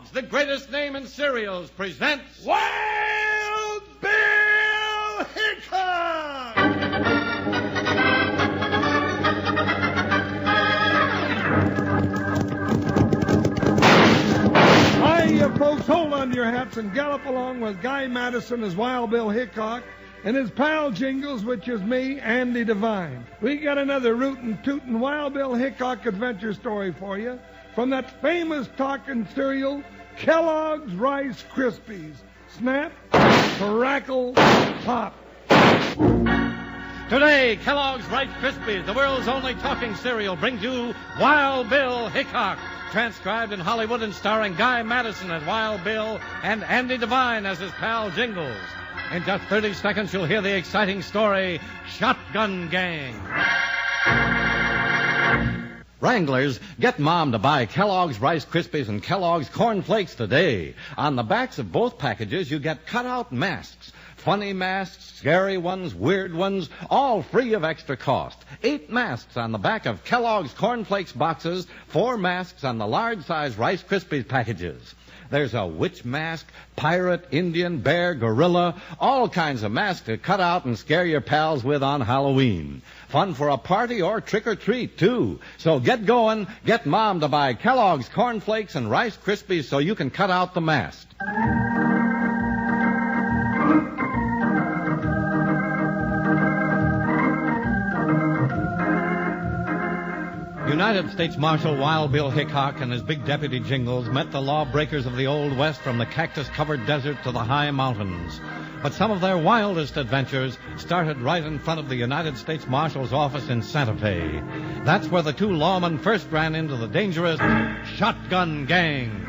Kellogg's, the greatest name in cereals, presents Wild Bill Hickok! Hi, you folks. Hold on to your hats and gallop along with Guy Madison as Wild Bill Hickok and his pal Jingles, which is me, Andy Devine. We got another rootin' tootin' Wild Bill Hickok adventure story for you from that famous talking cereal, Kellogg's Rice Krispies. Snap, crackle, pop. Today, Kellogg's Rice Krispies, the world's only talking cereal, brings you Wild Bill Hickok, transcribed in Hollywood and starring Guy Madison as Wild Bill and Andy Devine as his pal Jingles. In just 30 seconds, you'll hear the exciting story, Shotgun Gang. Wranglers, get Mom to buy Kellogg's Rice Krispies and Kellogg's Corn Flakes today. On the backs of both packages, you get cutout masks. Funny masks, scary ones, weird ones, all free of extra cost. 8 masks on the back of Kellogg's Corn Flakes boxes, 4 masks on the large-size Rice Krispies packages. There's a witch mask, pirate, Indian, bear, gorilla, all kinds of masks to cut out and scare your pals with on Halloween. Fun for a party or trick-or-treat, too. So get going, get Mom to buy Kellogg's Corn Flakes and Rice Krispies so you can cut out the mask. United States Marshal Wild Bill Hickok and his big deputy Jingles met the lawbreakers of the Old West from the cactus-covered desert to the high mountains. But some of their wildest adventures started right in front of the United States Marshal's office in Santa Fe. That's where the two lawmen first ran into the dangerous Shotgun Gang.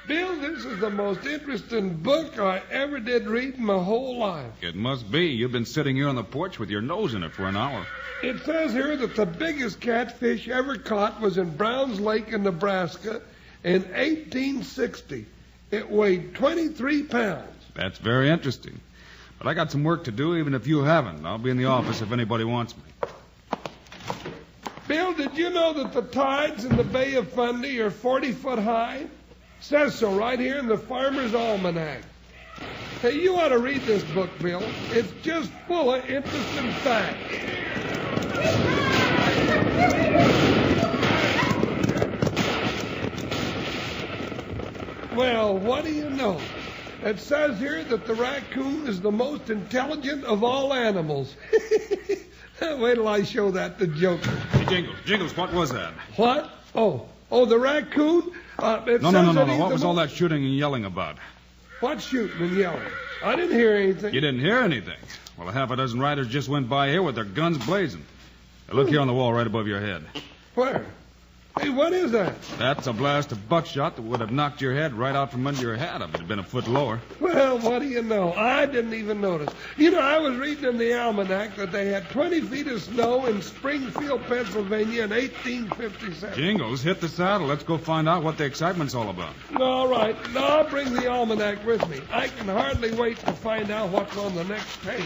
Bill, this is the most interesting book I ever did read in my whole life. It must be. You've been sitting here on the porch with your nose in it for an hour. It says here that the biggest catfish ever caught was in Browns Lake in Nebraska in 1860. It weighed 23 pounds. That's very interesting. But I got some work to do, even if you haven't. I'll be in the office if anybody wants me. Bill, did you know that the tides in the Bay of Fundy are 40 foot high? Says so right here in the Farmer's Almanac. Hey, you ought to read this book, Bill. It's just full of interesting facts. Well, what do you know? It says here that the raccoon is the most intelligent of all animals. Wait till I show that to Joker. Hey, Jingles, what was that? What? Oh, the raccoon? No. What was all that shooting and yelling about? What shooting and yelling? I didn't hear anything. You didn't hear anything? Well, a half a dozen riders just went by here with their guns blazing. Now, look here on the wall right above your head. Where? Hey, what is that? That's a blast of buckshot that would have knocked your head right out from under your hat if it had been a foot lower. Well, what do you know? I didn't even notice. You know, I was reading in the almanac that they had 20 feet of snow in Springfield, Pennsylvania in 1857. Jingles, hit the saddle. Let's go find out what the excitement's all about. All right. Now, I'll bring the almanac with me. I can hardly wait to find out what's on the next page.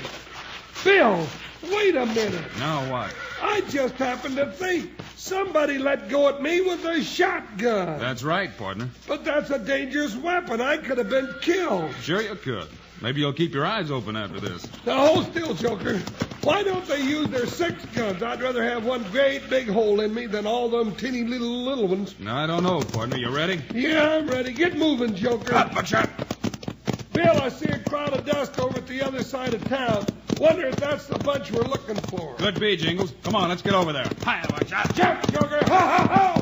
Bill, wait a minute. Now what? I just happened to think somebody let go at me with a shotgun. That's right, partner. But that's a dangerous weapon. I could have been killed. Sure you could. Maybe you'll keep your eyes open after this. Now, hold still, Joker. Why don't they use their 6 guns? I'd rather have one great big hole in me than all them teeny little ones. No, I don't know, partner. You ready? Yeah, I'm ready. Get moving, Joker. Buckshot. Bill, I see a cloud of dust over at the other side of town. Wonder if that's the bunch we're looking for. Could be, Jingles. Come on, let's get over there. Hi, buckshot. Jump, Joker. Ha, ha, ha!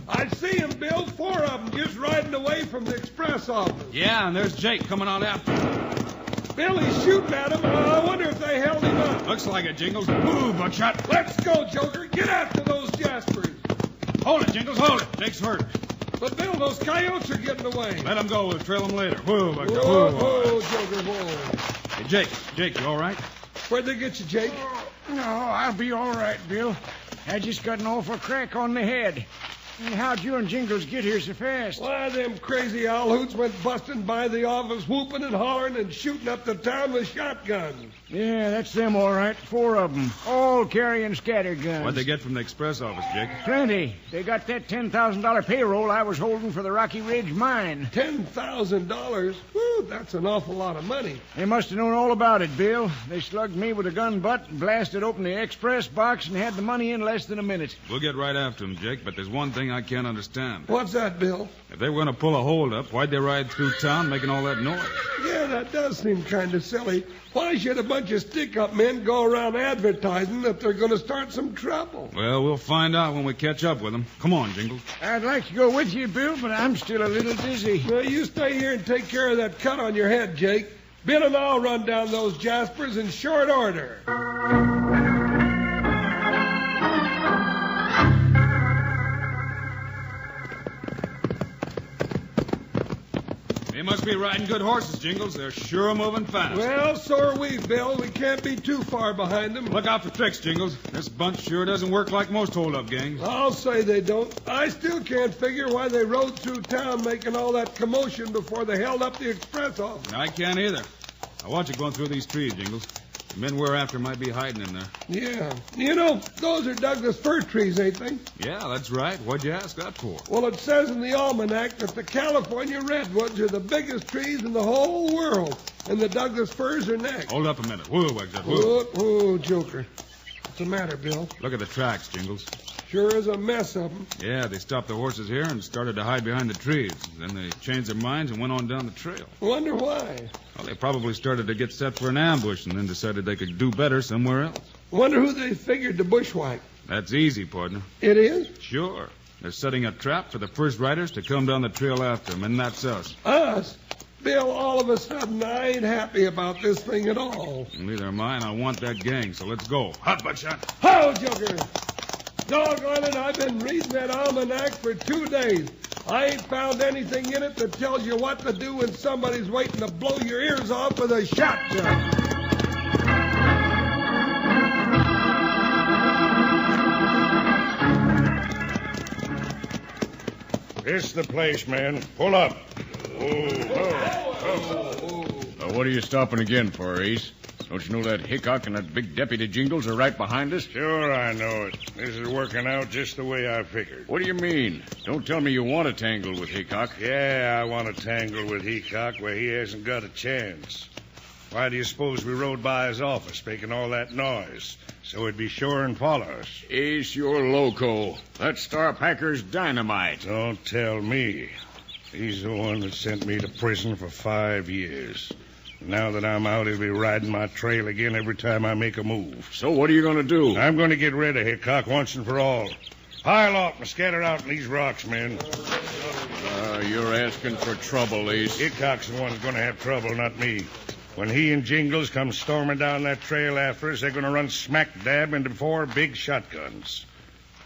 I see him, Bill. 4 of them just riding away from the express office. Yeah, and there's Jake coming on after him. Bill, he's shooting at him. I wonder if they held him up. Looks like it, Jingles. Move, buckshot. Let's go, Joker. Get after those Jaspers. Hold it, Jingles, hold it. Jake's hurt. But, Bill, those coyotes are getting away. Let them go. We'll trail them later. Whoa, buckshot. Whoa, Joker, whoa. Hey, Jake, you all right? Where'd they get you, Jake? No, I'll be all right, Bill. I just got an awful crack on the head. And how'd you and Jingles get here so fast? Why, them crazy owl hoots went busting by the office, whooping and hollering and shooting up the town with shotguns. Yeah, that's them, all right. 4 of them, all carrying scatter guns. What'd they get from the express office, Jake? Plenty. They got that $10,000 payroll I was holding for the Rocky Ridge mine. $10,000? Whew, that's an awful lot of money. They must have known all about it, Bill. They slugged me with a gun butt, blasted open the express box, and had the money in less than a minute. We'll get right after them, Jake, but there's one thing I can't understand. What's that, Bill? If they were going to pull a hold-up, why'd they ride through town making all that noise? Yeah, that does seem kind of silly. Why should a bunch of stick-up men go around advertising that they're going to start some trouble? Well, we'll find out when we catch up with them. Come on, Jingles. I'd like to go with you, Bill, but I'm still a little dizzy. Well, you stay here and take care of that cut on your head, Jake. Bill and I'll run down those Jaspers in short order. They must be riding good horses, Jingles. They're sure moving fast. Well, so are we, Bill. We can't be too far behind them. Look out for tricks, Jingles. This bunch sure doesn't work like most hold-up gangs. I'll say they don't. I still can't figure why they rode through town making all that commotion before they held up the express office. I can't either. Now watch it going through these trees, Jingles. The men we're after might be hiding in there. Yeah. You know, those are Douglas fir trees, ain't they? Yeah, that's right. What'd you ask that for? Well, it says in the almanac that the California redwoods are the biggest trees in the whole world, and the Douglas firs are next. Hold up a minute. Whoa, Exit. Whoa. Whoa, Joker. What's the matter, Bill? Look at the tracks, Jingles. Sure is a mess of them. Yeah, they stopped the horses here and started to hide behind the trees. Then they changed their minds and went on down the trail. Wonder why. Well, they probably started to get set for an ambush and then decided they could do better somewhere else. Wonder who they figured to bushwhack. That's easy, partner. It is? Sure. They're setting a trap for the first riders to come down the trail after them, and that's us. Us? Bill, all of a sudden, I ain't happy about this thing at all. Neither am I, and I want that gang, so let's go. Hot buckshot. Ho, Joker! Doggone it, I've been reading that almanac for 2 days. I ain't found anything in it that tells you what to do when somebody's waiting to blow your ears off with a shotgun. This the place, man. Pull up. What are you stopping again for, Ace? Don't you know that Hickok and that big deputy Jingles are right behind us? Sure, I know it. This is working out just the way I figured. What do you mean? Don't tell me you want to tangle with Hickok. Yeah, I want to tangle with Hickok where he hasn't got a chance. Why do you suppose we rode by his office making all that noise? So he'd be sure and follow us. Ace, you're loco. That Star Packer's dynamite. Don't tell me. He's the one that sent me to prison for 5 years. Now that I'm out, he'll be riding my trail again every time I make a move. So what are you going to do? I'm going to get rid of Hickok once and for all. Pile off and scatter out in these rocks, men. You're asking for trouble, Ace. Hickok's the one who's going to have trouble, not me. When he and Jingles come storming down that trail after us, they're going to run smack dab into 4 big shotguns.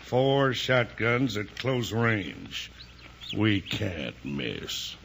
4 shotguns at close range. We can't miss.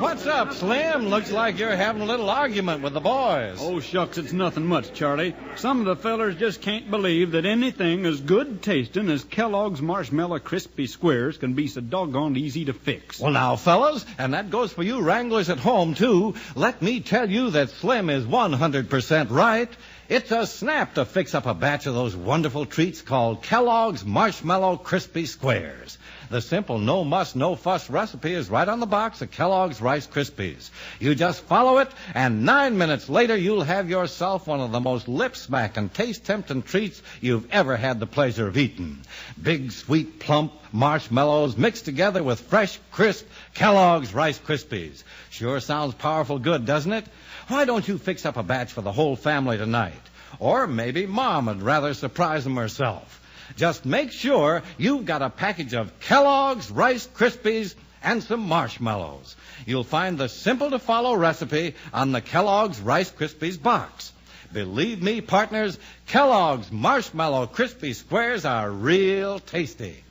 What's up, Slim? Looks like you're having a little argument with the boys. Oh, shucks, it's nothing much, Charlie. Some of the fellers just can't believe that anything as good tasting as Kellogg's Marshmallow Crispy Squares can be so doggone easy to fix. Well, now, fellas, and that goes for you wranglers at home, too, let me tell you that Slim is 100% right. It's a snap to fix up a batch of those wonderful treats called Kellogg's Marshmallow Crispy Squares. The simple no-muss, no-fuss recipe is right on the box of Kellogg's Rice Krispies. You just follow it, and 9 minutes later, you'll have yourself one of the most lip-smacking, taste-tempting treats you've ever had the pleasure of eating. Big, sweet, plump marshmallows mixed together with fresh, crisp Kellogg's Rice Krispies. Sure sounds powerful good, doesn't it? Why don't you fix up a batch for the whole family tonight? Or maybe Mom would rather surprise them herself. Just make sure you've got a package of Kellogg's Rice Krispies and some marshmallows. You'll find the simple-to-follow recipe on the Kellogg's Rice Krispies box. Believe me, partners, Kellogg's Marshmallow Crispy Squares are real tasty.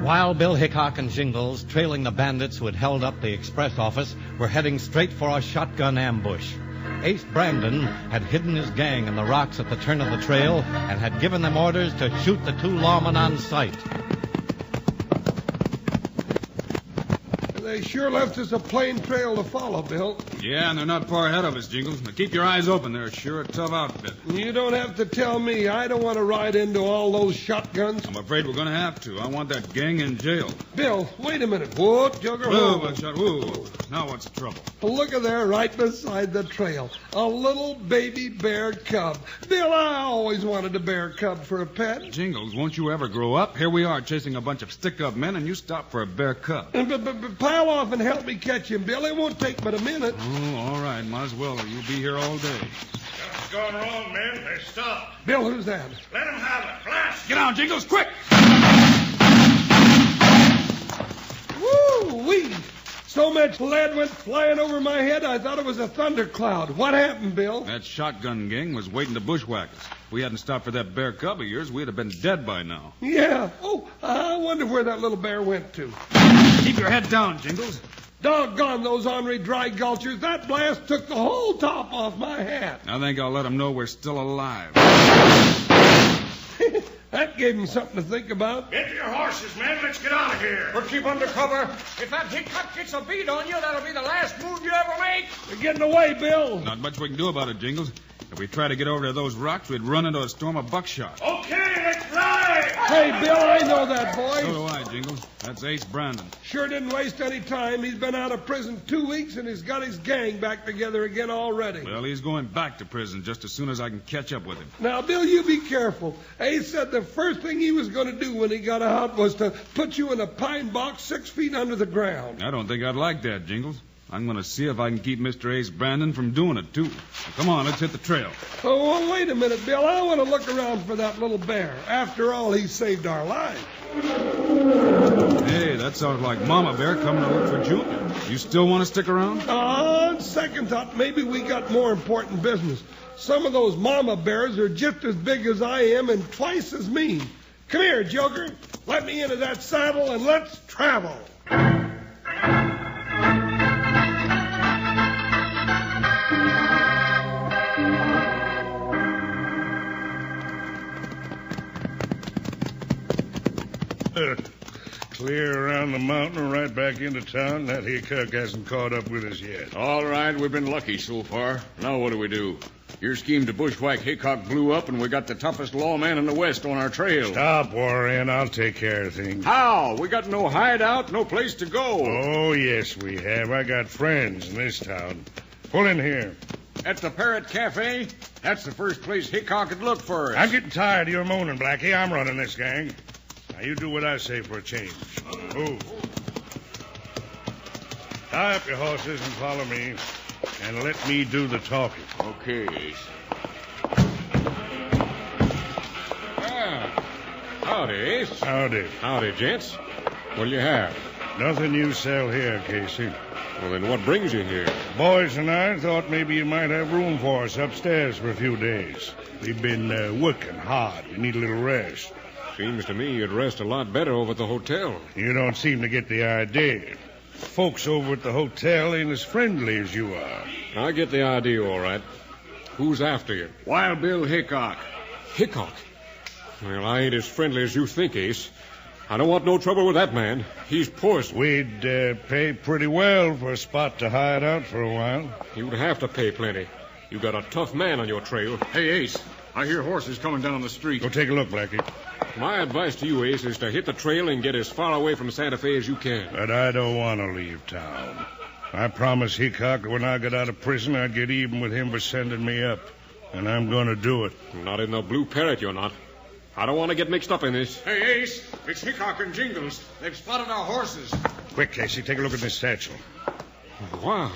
Wild Bill Hickok and Jingles, trailing the bandits who had held up the express office, were heading straight for a shotgun ambush. Ace Brandon had hidden his gang in the rocks at the turn of the trail and had given them orders to shoot the two lawmen on sight. They sure left us a plain trail to follow, Bill. Yeah, and they're not far ahead of us, Jingles. Now keep your eyes open. They're sure a tough outfit. You don't have to tell me. I don't want to ride into all those shotguns. I'm afraid we're going to have to. I want that gang in jail. Bill, wait a minute. Whoa, Joker. Whoa, Buckshot. Whoa. Now what's the trouble? Look at there, right beside the trail. A little baby bear cub. Bill, I always wanted a bear cub for a pet. Jingles, won't you ever grow up? Here we are chasing a bunch of stick-up men, and you stop for a bear cub. But pile off and help me catch him, Bill. It won't take but a minute. Oh, all right. Might as well. You'll be here all day. What's gone wrong, men? They stopped. Bill, who's that? Let them have it. Blast! Get down, Jingles, quick! Woo-wee! So much lead went flying over my head, I thought it was a thundercloud. What happened, Bill? That shotgun gang was waiting to bushwhack us. If we hadn't stopped for that bear cub of yours, we'd have been dead by now. Yeah. Oh, I wonder where that little bear went to. Keep your head down, Jingles. Doggone those ornery dry gulchers. That blast took the whole top off my hat. I think I'll let them know we're still alive. That gave him something to think about. Get to your horses, men. Let's get out of here. But keep under cover. If that Hickok gets a bead on you, that'll be the last move you ever make. You're getting away, Bill. Not much we can do about it, Jingles. If we try to get over to those rocks, we'd run into a storm of buckshot. Okay, let's ride. Hey, Bill, I know that boy. So do I, Jingles. That's Ace Brandon. Sure didn't waste any time. He's been out of prison 2 weeks, and he's got his gang back together again already. Well, he's going back to prison just as soon as I can catch up with him. Now, Bill, you be careful. Ace said the first thing he was going to do when he got out was to put you in a pine box 6 feet under the ground. I don't think I'd like that, Jingles. I'm going to see if I can keep Mr. Ace Brandon from doing it, too. So come on, let's hit the trail. Oh, well, wait a minute, Bill. I want to look around for that little bear. After all, he saved our lives. Hey, that sounds like Mama Bear coming to look for Junior. You still want to stick around? On second thought, maybe we got more important business. Some of those mama bears are just as big as I am and twice as mean. Come here, Joker. Let me into that saddle and let's travel. Clear around the mountain and right back into town. That Hickok hasn't caught up with us yet. All right, we've been lucky so far. Now what do? Your scheme to bushwhack Hickok blew up, and we got the toughest lawman in the West on our trail. Stop worrying. I'll take care of things. How? We got no hideout, no place to go. Oh, yes, we have. I got friends in this town. Pull in here. At the Parrot Cafe? That's the first place Hickok could look for us. I'm getting tired of your moaning, Blackie. I'm running this gang. Now, you do what I say for a change. Move. Tie up your horses and follow me, and let me do the talking. Okay. Howdy, Ace. Howdy. Howdy, gents. What'll you have? Nothing you sell here, Casey. Well, then what brings you here? Boys and I thought maybe you might have room for us upstairs for a few days. We've been working hard. We need a little rest. Seems to me you'd rest a lot better over at the hotel. You don't seem to get the idea. Folks over at the hotel ain't as friendly as you are. I get the idea, all right. Who's after you? Wild Bill Hickok. Hickok? Well, I ain't as friendly as you think, Ace. I don't want no trouble with that man. He's poison. We'd pay pretty well for a spot to hide out for a while. You'd have to pay plenty. You got a tough man on your trail. Hey, Ace, I hear horses coming down the street. Go take a look, Blackie. My advice to you, Ace, is to hit the trail and get as far away from Santa Fe as you can. But I don't want to leave town. I promised Hickok that when I got out of prison, I'd get even with him for sending me up. And I'm going to do it. Not in the Blue Parrot, you're not. I don't want to get mixed up in this. Hey, Ace, it's Hickok and Jingles. They've spotted our horses. Quick, Casey, take a look at this satchel. Wow,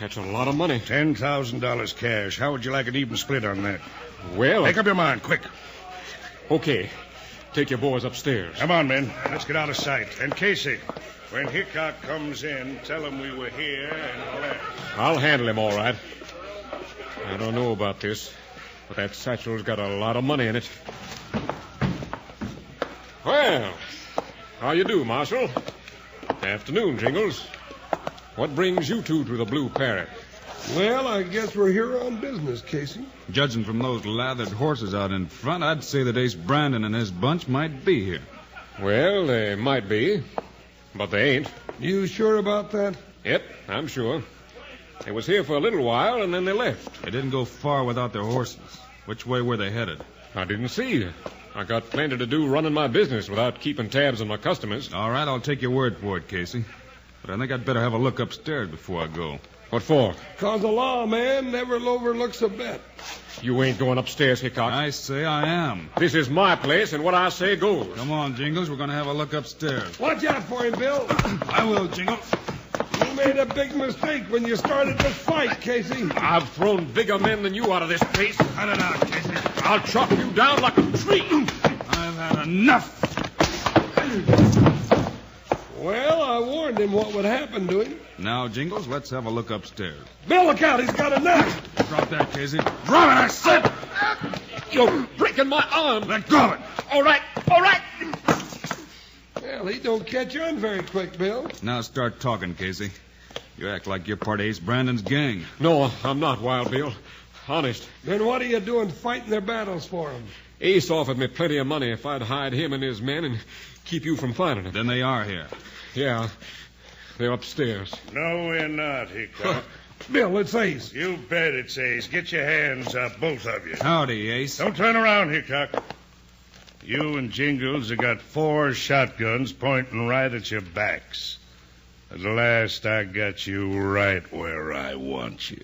that's a lot of money. $10,000 cash. How would you like an even split on that? Well... Make up your mind, quick. Okay. Take your boys upstairs. Come on, men. Let's get out of sight. And Casey, When Hickok comes in, tell him we were here and left. I'll handle him all right. I don't know about this, but that satchel's got a lot of money in it. Well, how you do, Marshal? Afternoon, Jingles. What brings you two to the Blue Parrot? Well, I guess we're here on business, Casey. Judging from those lathered horses out in front, I'd say that Ace Brandon and his bunch might be here. Well, they might be, but they ain't. You sure about that? Yep, I'm sure. They was here for a little while, and then they left. They didn't go far without their horses. Which way were they headed? I didn't see. I got plenty to do running my business without keeping tabs on my customers. All right, I'll take your word for it, Casey. But I think I'd better have a look upstairs before I go. What for? 'Cause the law, man, never overlooks a bet. You ain't going upstairs, Hickok. I say I am. This is my place, and what I say goes. Come on, Jingles. We're going to have a look upstairs. Watch out for him, Bill. I will, Jingles. You made a big mistake when you started this fight, Casey. I've thrown bigger men than you out of this place. Cut it out, Casey. I'll chop you down like a tree. I've had enough. Well, I warned him what would happen to him. Now, Jingles, let's have a look upstairs. Bill, look out. He's got a knife. Drop that, Casey. Drop it, I said. You're breaking my arm. Let go of it. All right, all right. Well, he don't catch on very quick, Bill. Now start talking, Casey. You act like you're part of Ace Brandon's gang. No, I'm not, Wild Bill. Honest. Then what are you doing fighting their battles for him? Ace offered me plenty of money if I'd hide him and his men and keep you from finding them. Then they are here. Yeah, they're upstairs. No, we're not, Hickok. Bill, it's Ace. You bet it's Ace. Get your hands up, both of you. Howdy, Ace. Don't turn around, Hickok. You and Jingles have got 4 shotguns pointing right at your backs. At last, I got you right where I want you.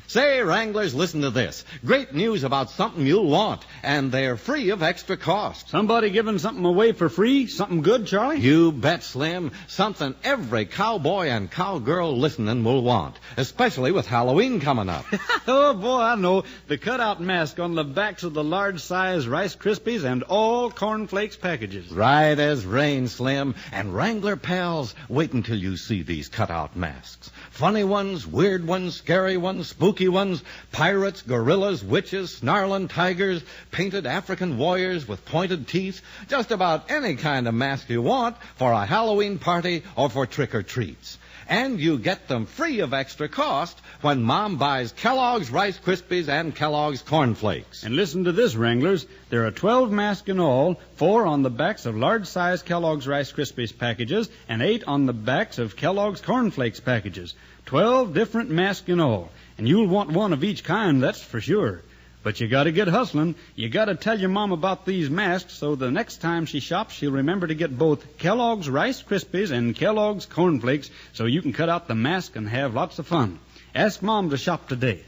Say, Wranglers, listen to this. Great news about something you'll want, and they're free of extra cost. Somebody giving something away for free? Something good, Charlie? You bet, Slim. Something every cowboy and cowgirl listening will want, especially with Halloween coming up. Oh, boy, I know. The cutout mask on the backs of the large-size Rice Krispies and all cornflakes packages. Right as rain, Slim. And Wrangler pals, wait until you see these cutout masks. Funny ones, weird ones, scary ones, spooky ones, pirates, gorillas, witches, snarling tigers, painted African warriors with pointed teeth, just about any kind of mask you want for a Halloween party or for trick-or-treats. And you get them free of extra cost when Mom buys Kellogg's Rice Krispies and Kellogg's Corn Flakes. And listen to this, Wranglers. There are 12 masks in all, 4 on the backs of large-size Kellogg's Rice Krispies packages and 8 on the backs of Kellogg's Corn Flakes packages. 12 different masks in all. And you'll want one of each kind, that's for sure. But you got to get hustling. You got to tell your mom about these masks so the next time she shops, she'll remember to get both Kellogg's Rice Krispies and Kellogg's Corn Flakes so you can cut out the mask and have lots of fun. Ask Mom to shop today.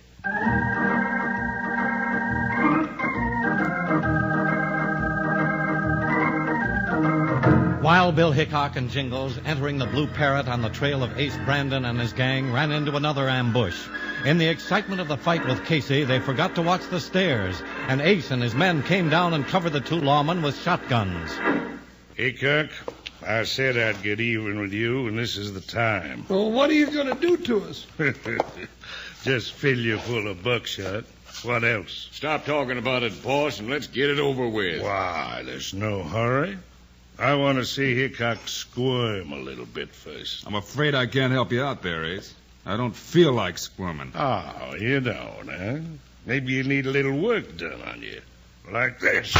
Wild Bill Hickok and Jingles, entering the Blue Parrot on the trail of Ace Brandon and his gang, ran into another ambush. In the excitement of the fight with Casey, they forgot to watch the stairs, and Ace and his men came down and covered the 2 lawmen with shotguns. Hickok, I said I'd get even with you, and this is the time. Well, what are you going to do to us? Just fill you full of buckshot. What else? Stop talking about it, boss, and let's get it over with. Why, there's no hurry. I want to see Hickok squirm a little bit first. I'm afraid I can't help you out there, Ace. I don't feel like squirming. Oh, you don't, huh? Maybe you need a little work done on you. Like this.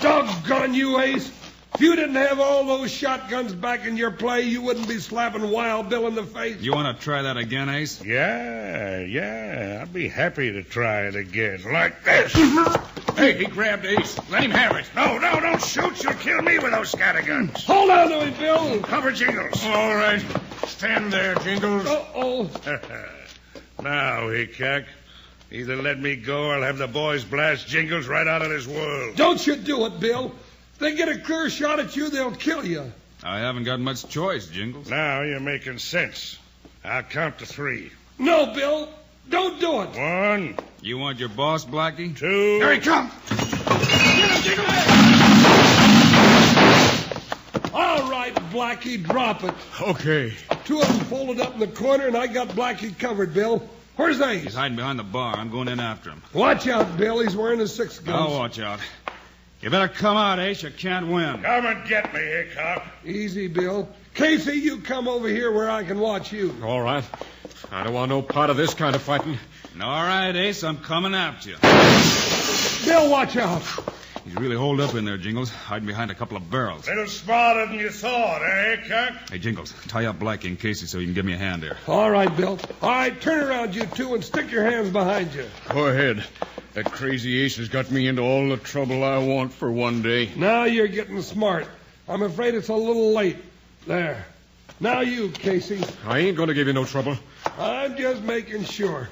Doggone you, Ace. If you didn't have all those shotguns back in your play, you wouldn't be slapping Wild Bill in the face. You want to try that again, Ace? Yeah. I'd be happy to try it again. Like this. Hey, he grabbed Ace. Let him have it. No, don't shoot. You'll kill me with those scatterguns. Hold on to him, Bill. Cover Jingles. All right. Stand there, Jingles. Uh-oh. Now, Hickok, either let me go or I'll have the boys blast Jingles right out of this world. Don't you do it, Bill. If they get a clear shot at you, they'll kill you. I haven't got much choice, Jingles. Now you're making sense. I'll count to 3. No, Bill. Don't do it. 1, You want your boss, Blackie? 2. Here he comes. Get him, Jingles. All right, Blackie, drop it. Okay. 2 of them folded up in the corner, and I got Blackie covered, Bill. Where's He's Ace? hiding behind the bar. I'm going in after him. Watch out, Bill. He's wearing his 6 guns. I'll watch out. You better come out, Ace. You can't win. Come and get me, Hickok. Easy, Bill. Casey, you come over here where I can watch you. All right. I don't want no part of this kind of fighting. All right, Ace. I'm coming after you. Bill, watch out. He's really holed up in there, Jingles, hiding behind a couple of barrels. Little smarter than you thought, eh, Hickok? Hey, Jingles, tie up Blackie and Casey so you can give me a hand there. All right, Bill. All right, turn around, you two, and stick your hands behind you. Go ahead. That crazy Ace has got me into all the trouble I want for one day. Now you're getting smart. I'm afraid it's a little late. There. Now you, Casey. I ain't going to give you no trouble. I'm just making sure.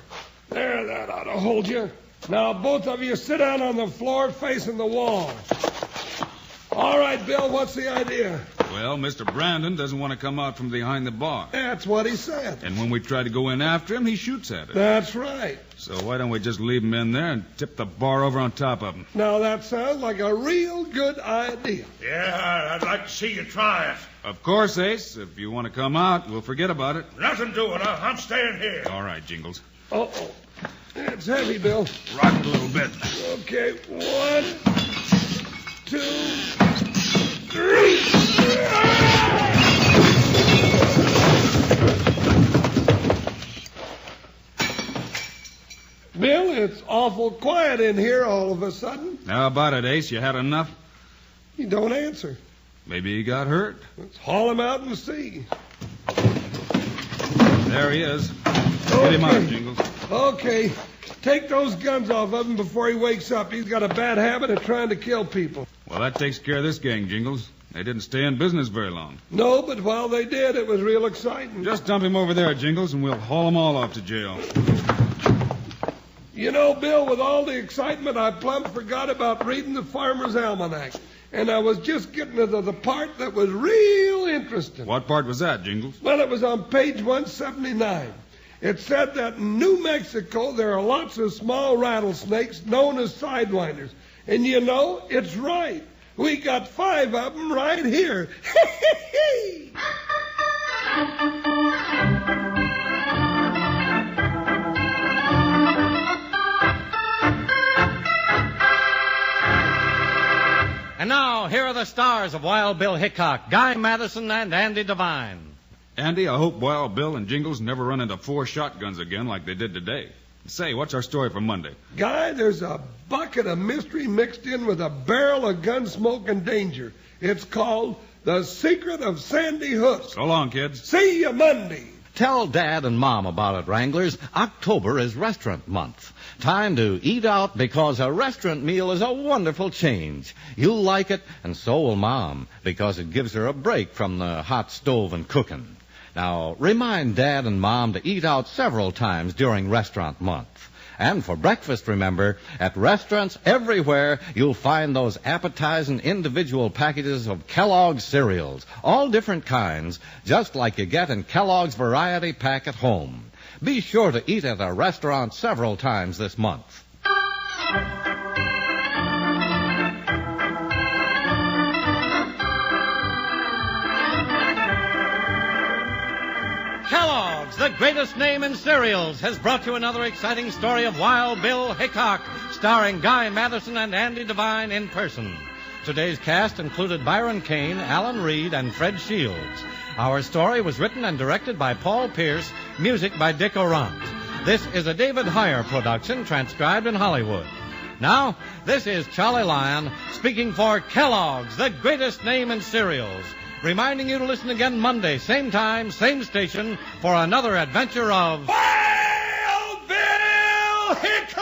There, that ought to hold you. Now, both of you sit down on the floor facing the wall. All right, Bill, what's the idea? Well, Mr. Brandon doesn't want to come out from behind the bar. That's what he said. And when we try to go in after him, he shoots at us. That's right. So why don't we just leave him in there and tip the bar over on top of him? Now, that sounds like a real good idea. Yeah, I'd like to see you try it. Of course, Ace. If you want to come out, we'll forget about it. Nothing doing. I'm staying here. All right, Jingles. Uh-oh. It's heavy, Bill. Rock it a little bit. Okay, 1, 2, 3. Bill, it's awful quiet in here all of a sudden. How about it, Ace? You had enough? He don't answer. Maybe he got hurt. Let's haul him out and see. There he is. Get him out, Jingles. Okay. Take those guns off of him before he wakes up. He's got a bad habit of trying to kill people. Well, that takes care of this gang, Jingles. They didn't stay in business very long. No, but while they did, it was real exciting. Just dump him over there, Jingles, and we'll haul them all off to jail. You know, Bill, with all the excitement, I plumb forgot about reading the Farmer's Almanac. And I was just getting to the part that was real interesting. What part was that, Jingles? Well, it was on page 179. It said that in New Mexico there are lots of small rattlesnakes known as sidewinders. And you know, it's right. We got 5 of them right here. And now, here are the stars of Wild Bill Hickok, Guy Madison and Andy Devine. Andy, I hope Wild Bill and Jingles never run into 4 shotguns again like they did today. Say, what's our story for Monday? Guy, there's a bucket of mystery mixed in with a barrel of gun smoke and danger. It's called The Secret of Sandy Hook. So long, kids. See you Monday. Tell Dad and Mom about it, Wranglers. October is restaurant month. Time to eat out because a restaurant meal is a wonderful change. You'll like it, and so will Mom, because it gives her a break from the hot stove and cooking. Now, remind Dad and Mom to eat out several times during restaurant month. And for breakfast, remember, at restaurants everywhere, you'll find those appetizing individual packages of Kellogg's cereals, all different kinds, just like you get in Kellogg's Variety Pack at home. Be sure to eat at a restaurant several times this month. Kellogg's, the greatest name in cereals, has brought you another exciting story of Wild Bill Hickok, starring Guy Madison and Andy Devine in person. Today's cast included Byron Kane, Alan Reed, and Fred Shields. Our story was written and directed by Paul Pierce, music by Dick Orant. This is a David Heyer production, transcribed in Hollywood. Now, this is Charlie Lyon speaking for Kellogg's, the greatest name in cereals, reminding you to listen again Monday, same time, same station, for another adventure of Wild Bill Hickok!